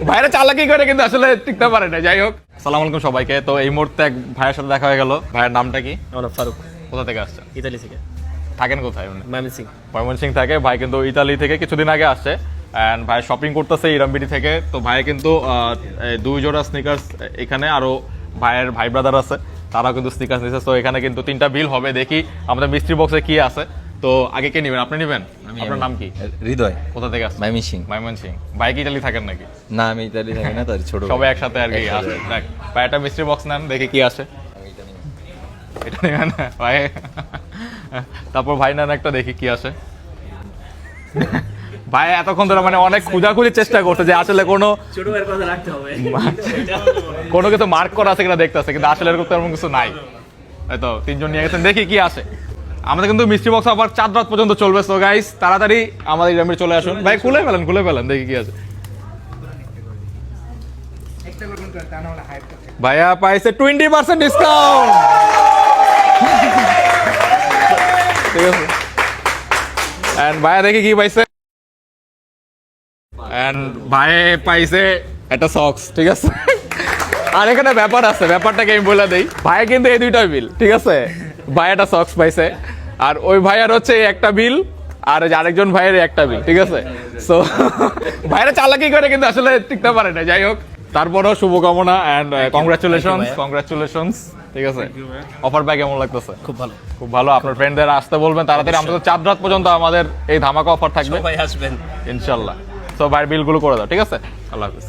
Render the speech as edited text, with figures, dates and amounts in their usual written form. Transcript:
ভাইরা চালাকি করে কিন্তু আসলে টিকতে পারে না। যাই হোক, আসসালামু আলাইকুম সবাইকে। তো এই মুহূর্তে এক ভাইয়ের সাথে দেখা হয়ে গেল। ভাইয়ের নামটা কি? আমার নাম ফারুক, কোথা থেকে আসছেন? ইতালি থেকে। থাকেন কোথায়? ময়মনসিং। ময়মনসিং থাকে। ভাই কিন্তু ইতালি থেকে কিছুদিন আগে আসছে অ্যান্ড ভাই শপিং করতেছে ইরামবিডি থেকে। তো ভাই কিন্তু 2 জোড়া স্নিকার্স, এখানে আরো ভাইয়ের ভাই ব্রাদার আছে, তারাও কিন্তু স্নিকার্স নিচ্ছে। তো এখানে কিন্তু 3টা বিল হবে। দেখি আমাদের মিস্ট্রি বক্সে কি আছে। তো আগে কে নেবেন? আপনি নেবেন? আপনার নাম কি? হৃদয়। কোথা থেকে আসছেন? ময়মনসিং। ভাই কি ইতালি থাকেন নাকি? না, আমি ইতালি থাকি না, তার ছোট সবাই একসাথে আর কি আসে। দেখ ভাই, একটা মিস্ট্রি বক্স নেন, দেখি কি আসে। এটা নেবেন ভাই? তারপর ভাই নেন একটা, দেখি কি আসে। ভাই এতক্ষণ ধরে মানে অনেক খোঁজাখুঁজির চেষ্টা করছে যে আসলে কোনো ছোট ভাইয়ের কথা রাখতে হবে। কোনো কিছু মার্ক করা আছে কিনা দেখতেছে, কিন্তু আসলে এরকম তেমন কিছু নাই। তো 3 জন নিয়ে গেছেন, দেখি কি আসে। আমাদের কিন্তু মিস্ট্রি বক্স আবার 4 রাত পর্যন্ত চলবে। সো গাইস, তাড়াতাড়ি আমাদের ইরামে চলে আসুন। ভাই খুলে ফেলেন, দেখি কি আছে। ভাইয়া পাইছে 20% ডিসকাউন্ট। ঠিক আছে, এন্ড ভাইয়া দেখি কি পাইছে। এন্ড ভাই পাইছে একটা সক্স। ঠিক আছে, আর এখানে ব্যাপার আছে, ব্যাপারটাকে আমি বলে দেই। ভাই কিন্তু এই 2টা বিল, ঠিক আছে। ভাই একটা সক্স পাইছে, আর ওই ভাইয়ার হচ্ছে একটা বিল, আর আরেকজন ভাইয়ের একটা বিল। ঠিক আছে, সো ভাইরা চালাকি করে কিন্তু আসলে টিকতে পারে না। যাই হোক, তারপরও শুভকামনা অ্যান্ড কংগ্রাচুলেশনস। ঠিক আছে, অফার প্যাক কেমন লাগতেছে? খুব ভালো, খুব ভালো। আপনার ফ্রেন্ডদের আসতে বলবেন তাড়াতাড়ি। আমাদের 4 রাত পর্যন্ত আমাদের এই ধামাকা অফার থাকবে সবাই আসবেন ইনশাল্লাহ। তো ভাইয়ের বিলগুলো করে দাও, ঠিক আছে? আল্লাহ হাফিজ।